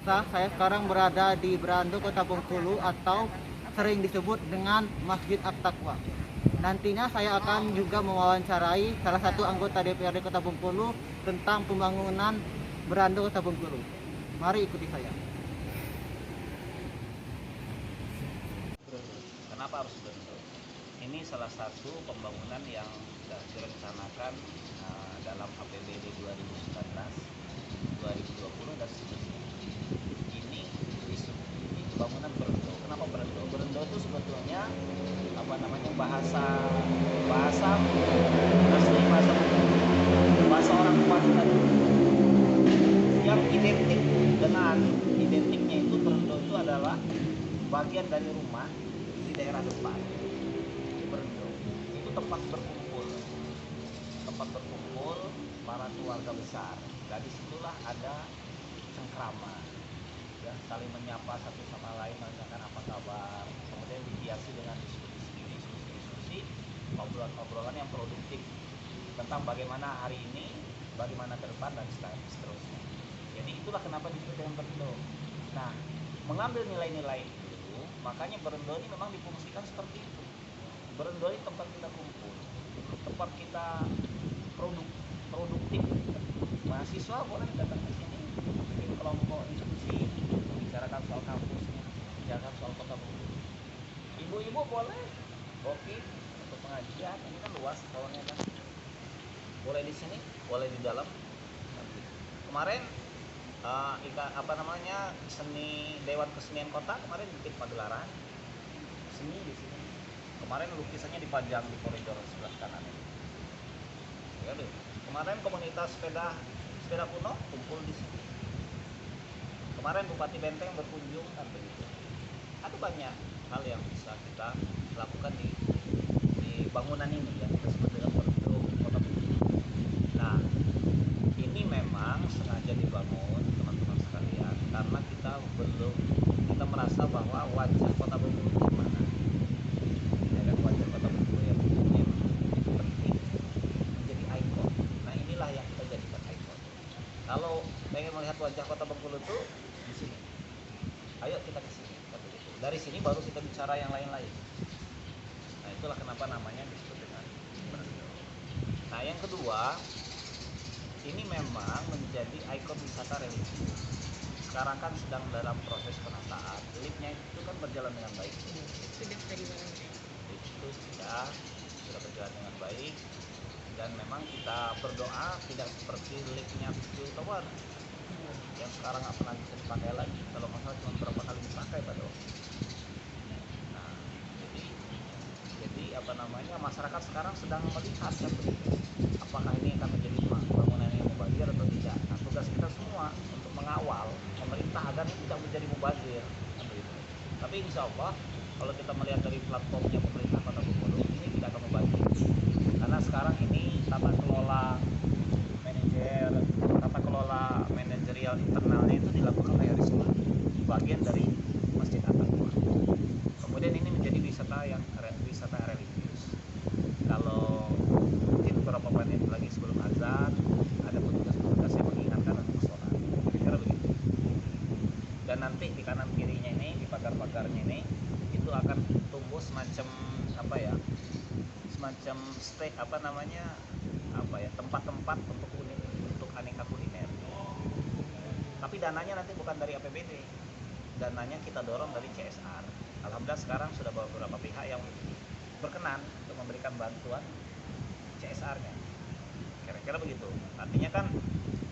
pemirsa, saya sekarang berada di Brando, Kota Bengkulu atau sering disebut dengan Masjid At-Taqwa. Nantinya saya akan juga mewawancarai salah satu anggota DPRD Kota Bengkulu tentang pembangunan Brando Kota Bengkulu. Mari ikuti saya. Kenapa harus Brando? Ini salah satu pembangunan yang sudah direncanakan dalam APBD 2019, 2020 dan seterusnya. Ini bangunan Brando. Kenapa Brando? Brando itu sebetulnya bahasa asli, bahasa orang tua kita yang identiknya itu Brando itu adalah bagian dari rumah di daerah depan. Brando itu tempat berkumpul para keluarga besar. Dan disitulah ada cengkrama, ya, saling menyapa satu sama lain, menanyakan apa kabar, kemudian dihiasi dengan diskusi, obrolan yang produktif tentang bagaimana hari ini, bagaimana ke depan dan seterusnya. Jadi itulah kenapa disebut dengan Brando. Nah, mengambil nilai-nilai itu, makanya Brando ini memang difungsikan seperti itu. Brando ini tempat kita kumpul, tempat kita produktif. Mahasiswa boleh datang ke sini, bikin kelompok diskusi, membicarakan soal kampusnya, membicarakan soal kota Bengkulu. Ibu-ibu boleh kopi untuk pengajian, ini kan luas kawannya kan. Boleh di sini, boleh di dalam. Kemarin seni Dewan Kesenian Kota kemarin bikin pagelaran seni di sini. Kemarin lukisannya dipajang di koridor sebelah kanan ini. Ya deh. Kemarin komunitas sepeda kuno kumpul di sini. Kemarin Bupati Benteng berkunjung kan begitu. Ada banyak hal yang bisa kita lakukan di bangunan ini yang kita sebut dengan Brando Kota Bengkulu. Nah, ini memang sengaja dibangun teman-teman sekalian karena kita merasa bahwa wajah Kota Bengkulu di mana. Ya kan, wajah Kota Bengkulu yang penting menjadi ikon. Nah, inilah yang kita jadikan ikon. Kalau pengen melihat wajah Kota Bengkulu itu di sini. Ayo kita ke sini. Dari sini baru kita bicara yang lain-lain. Nah, itulah kenapa namanya disebut dengan Brando. Nah, yang kedua, ini memang menjadi ikon wisata religi. Sekarang kan sedang dalam proses penataan. Liftnya itu kan berjalan dengan baik. Sudah dari mana? Itu sudah berjalan dengan baik. Dan memang kita berdoa tidak seperti liftnya Tujuh Tower yang sekarang nggak pernah bisa dipakai lagi. Kalau masalah cuma berapa kali dipakai pada waktu. Nah, jadi masyarakat sekarang sedang melihat kan begitu. Apakah ini akan menjadi bangunan yang mubazir atau tidak? Nah, tugas kita semua untuk mengawal pemerintah agar ini tidak menjadi mubazir kan begitu. Tapi insya Allah kalau kita melihat dari platformnya pemerintah Kota Bengkulu, ini tidak akan mubazir. Karena sekarang ini tata kelola manajerial internalnya itu dilakukan oleh Risma, bagian dari Masjid At-Taqwa. Kemudian ini menjadi wisata religius. Kalau mungkin beberapa menit lagi sebelum azan ada petugas yang mengingatkan untuk sholat, kira-kira begitu. Dan nanti di kanan kirinya ini, di pagar-pagarnya ini, itu akan tumbuh semacam tempat-tempat untuk aneka kuliner. Tapi dananya nanti bukan dari APBD, dananya kita dorong dari CSR. Alhamdulillah sekarang sudah beberapa pihak yang berkenan untuk memberikan bantuan CSR-nya. Kira-kira begitu. Artinya kan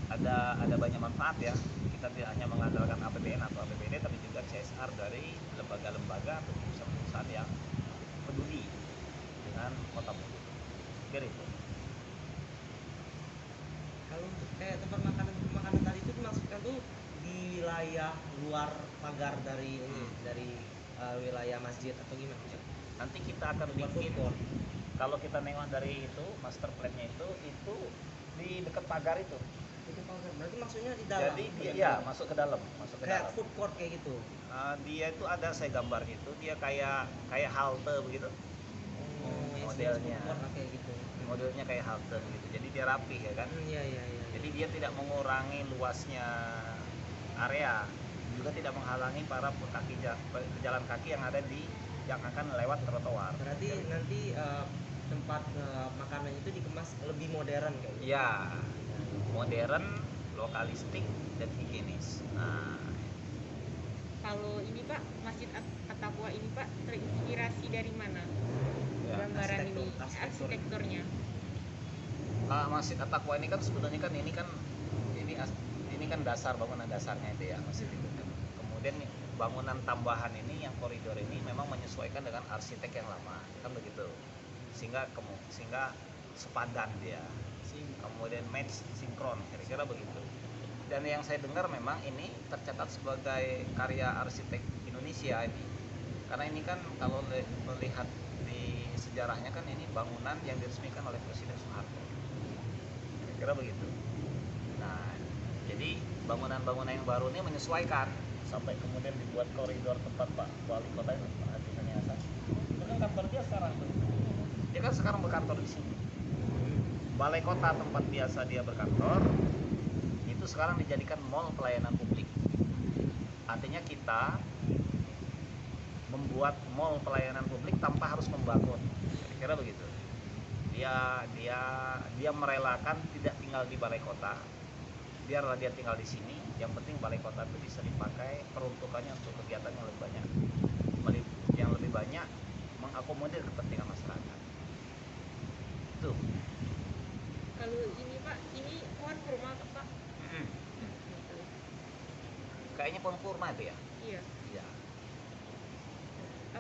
ada banyak manfaat ya. Kita tidak hanya mengandalkan APBN atau APBD, tapi juga CSR dari lembaga-lembaga atau perusahaan-perusahaan yang peduli dengan Kota Bengkulu. Kira itu. Kalau kayak tempat makanan tadi itu dimaksudkan tuh di wilayah luar pagar dari wilayah masjid atau gimana? Nanti kita akan bikin, kalau kita nengok dari itu master plan-nya itu di dekat pagar itu. Itu pagar. Berarti maksudnya di dalam. Jadi dia masuk ke dalam, Kayak food court kayak gitu. Dia itu ada saya gambarnya itu dia kayak halte begitu. Modelnya. Kayak gitu. Modelnya kayak halte gitu. Jadi dia rapih ya kan? Iya. Jadi dia tidak mengurangi luasnya area. juga tidak menghalangi para pejalan kaki yang ada yang akan lewat trotoar. Berarti nanti tempat makanan itu dikemas lebih modern kayak gitu. Ya, modern, lokalistik, dan higienis. Nah, Kalau ini Pak, Masjid At-Taqwa ini Pak terinspirasi dari mana? ya. Gambaran ini, Arsitektur. arsitekturnya. Masjid At-Taqwa ini kan sebetulnya kan ini kan dasar, bangunan dasarnya itu ya masjid itu kan. Kemudian bangunan tambahan ini yang koridor ini memang menyesuaikan dengan arsitek yang lama kan begitu, sehingga sepadan dia, kemudian match sinkron kira-kira begitu. Dan yang saya dengar memang ini tercatat sebagai karya arsitek Indonesia ini, karena ini kan kalau melihat di sejarahnya kan ini bangunan yang diresmikan oleh Presiden Soeharto, kira-kira begitu. Nah, jadi bangunan-bangunan yang baru ini menyesuaikan sampai kemudian dibuat koridor tempat Pak Wali Kota itu, Pak Haji Sani Hasan. Itu kan kantor dia sekarang tuh. Dia kan sekarang berkantor di sini. Balai Kota tempat biasa dia berkantor itu sekarang dijadikan mall pelayanan publik. Artinya kita membuat mall pelayanan publik tanpa harus membangun. Kira-kira begitu. Dia merelakan tidak tinggal di balai kota, biarlah dia tinggal di sini, yang penting balai kota itu bisa dipakai peruntukannya untuk kegiatan yang lebih banyak, mengakomodir kepentingan masyarakat. Itu. Kalau ini Pak, ini pohon kurma Pak. Kayaknya pohon kurma itu ya. Iya. Iya.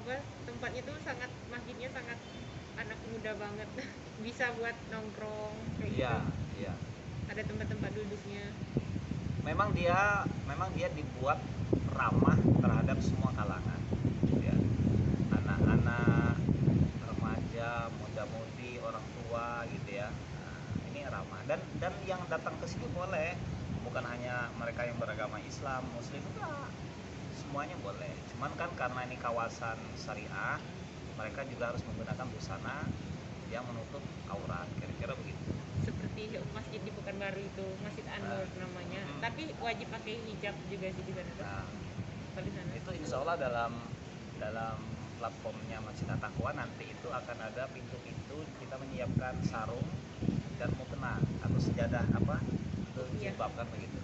Apa tempatnya tuh sangat, masjidnya sangat anak muda banget. Bisa buat nongkrong kayak Iya, gitu. iya. Ada tempat-tempat duduknya. Memang dia dibuat ramah terhadap semua kalangan, ya. Anak-anak, remaja, muda-mudi, orang tua gitu ya. Nah, ini ramah dan yang datang ke sini boleh, bukan hanya mereka yang beragama Islam, Muslim, enggak. Semuanya boleh. Cuman kan karena ini kawasan syariah, mereka juga harus menggunakan busana yang menutup aurat, kira-kira begitu. Seperti masjid di Pekanbaru itu, Masjid An-Nur namanya. Tapi wajib pakai hijab juga sih di sana. Nah, Kalau di sana. itu insya Allah dalam platformnya Masjid At-Taqwa nanti itu akan ada pintu-pintu, kita menyiapkan sarung dan mukena atau sejadah itu jilbab kan begitu.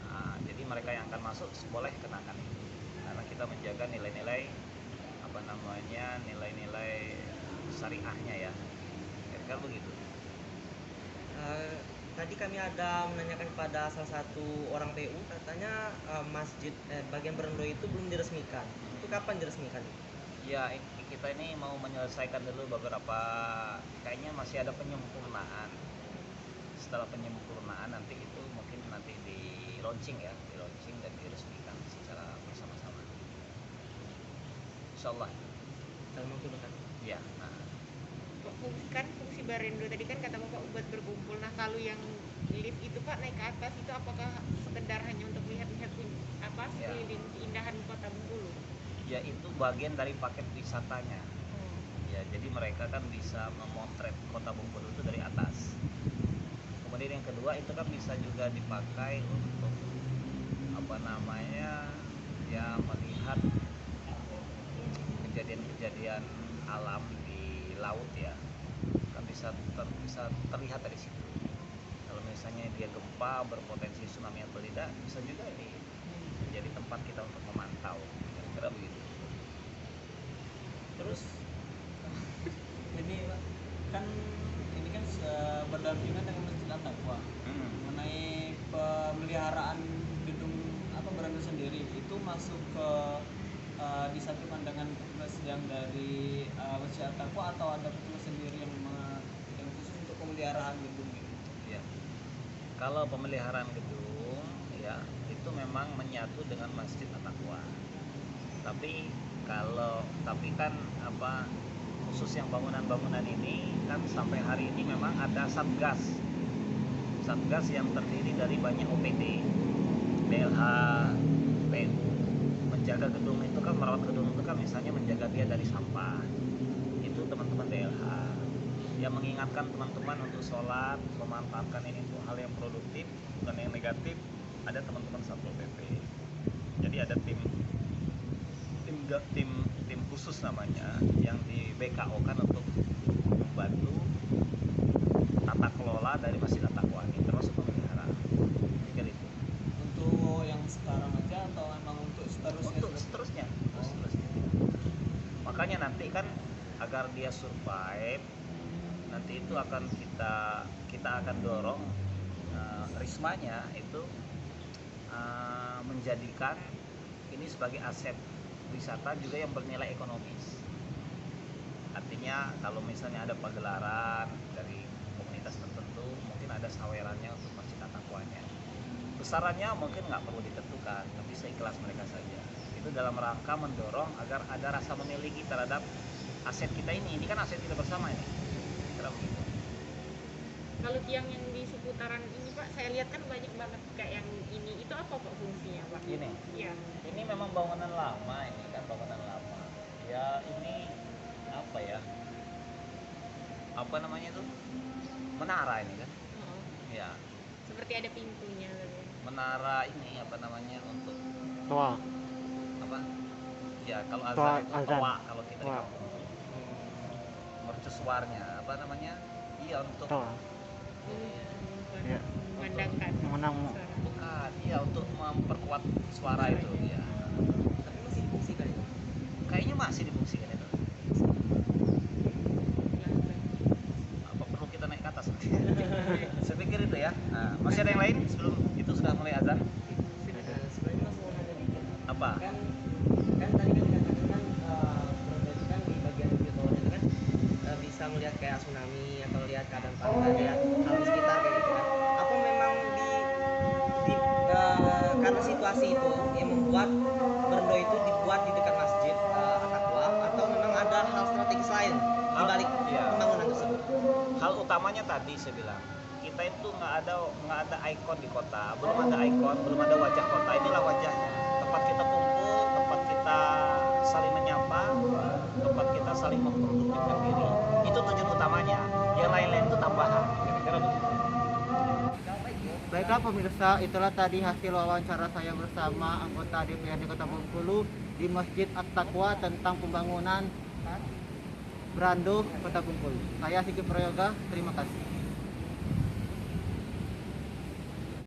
Nah, jadi mereka yang akan masuk boleh kenakan itu, karena kita menjaga nilai-nilai nilai-nilai syariahnya ya, kira-kira begitu. Tadi kami ada menanyakan kepada salah satu orang PU, katanya masjid bagian Berendoi itu belum diresmikan. Itu kapan diresmikan? Ya, kita ini mau menyelesaikan dulu beberapa, kayaknya masih ada penyempurnaan. Setelah penyempurnaan nanti itu mungkin nanti di launching dan diresmikan secara bersama-sama. Insyaallah. Dalam waktu dekat. Ya. Nah, Fungsi Barendo tadi kan kata Bapak buat berkumpul. Nah kalau yang lift itu Pak naik ke atas itu apakah sekedar hanya untuk lihat-lihat Ya. sekeliling keindahan kota Bengkulu? ya itu bagian dari paket wisatanya. Ya, jadi mereka kan bisa memotret kota Bengkulu itu dari atas. Kemudian yang kedua itu kan bisa juga dipakai untuk ya melihat kejadian-kejadian alam di laut ya, kan bisa terlihat dari situ. Kalau misalnya dia gempa berpotensi tsunami atau tidak, bisa juga ini menjadi tempat kita untuk memantau, kira-kira begitu. Terus ini Pak, kan ini kan berdampingan dengan Masjid At-Taqwa mengenai pemeliharaan gedung Berendoi sendiri, itu masuk ke disatukan dengan petugas yang dari Masjid At-Taqwa atau ada petugas sendiri yang khusus untuk pemeliharaan gedung gitu? Ya. Kalau pemeliharaan gedung ya itu memang menyatu dengan Masjid At-Taqwa. Tapi kan khusus yang bangunan-bangunan ini kan sampai hari ini memang ada satgas yang terdiri dari banyak OPD, BLH, PU. Menjaga gedung itu kan, merawat gedung itu kan misalnya menjaga dia dari sampah, itu teman-teman BLH. Yang mengingatkan teman-teman untuk sholat, memanfaatkan ini untuk hal yang produktif bukan yang negatif, ada teman-teman Satpol PP. ada tim khusus namanya yang di BKO kan untuk membantu tata kelola dari Masjid At-Taqwa ini termasuk pemeliharaan. Tinggal itu. Untuk yang sekarang aja atau emang untuk seterusnya? Untuk seterusnya. Makanya nanti kan agar dia survive, nanti itu akan kita akan dorong Rismanya itu menjadikan ini sebagai aset wisata juga yang bernilai ekonomis. Artinya kalau misalnya ada pagelaran dari komunitas tertentu, mungkin ada sawerannya untuk Masjid At-Taqwanya. Besarannya mungkin nggak perlu ditentukan, tapi seikhlas mereka saja. Itu dalam rangka mendorong agar ada rasa memiliki terhadap aset kita ini. Ini kan aset kita bersama ini. Kira begitu. Kalau tiang yang di seputaran ini Pak, saya lihat kan banyak banget kayak yang ini. Itu apa Pak fungsinya Pak? Ini. Iya. Ini memang bangunan lama, ini kan bangunan lama. Ya ini apa ya? Apa namanya itu? Menara ini kan? Oh, Ya, seperti ada pintunya gitu. menara ini apa namanya untuk Tua. apa? Ya kalau Toa azan itu azan. toa kalau kita di Toa. kampung. Mercusuarnya apa namanya? Iya untuk Tua. Iya. Memandangkan Menang. suara. bukan, iya untuk memperkuat suara itu ya. Tapi masih difungsikan itu. Kayaknya masih difungsikan itu. Apa perlu kita naik ke atas? Saya pikir itu ya. Nah, masih ada yang lain sebelum itu sudah mulai azan? Sebenarnya masih mau ada dikit. Apa? Kan tadi kan dikatakan kan Brondo itu kan di bagian Biotower itu kan bisa melihat kayak tsunami atau lihat keadaan pantai, lihat hal di sekitar kayak gitu kan. Apa memang karena situasi itu yang membuat Brondo itu dibuat di dekat Masjid At-Taqwa, atau memang ada hal strategis lain di balik Iya. pembangunan tersebut? Hal utamanya tadi saya bilang, kita itu nggak ada ikon di kota, belum ada ikon, belum ada wajah kota. Inilah wajahnya, tempat kita kumpul, tempat kita saling menyapa, tempat kita saling memproduktifkan diri. Itu tujuan utamanya. Yang lain-lain itu tambahan. Kira-kira begitu. Baiklah pemirsa, itulah tadi hasil wawancara saya bersama anggota DPRD Kota Bengkulu di Masjid At-Taqwa tentang pembangunan Brando Kota Bengkulu. Saya Siki Prayoga, terima kasih.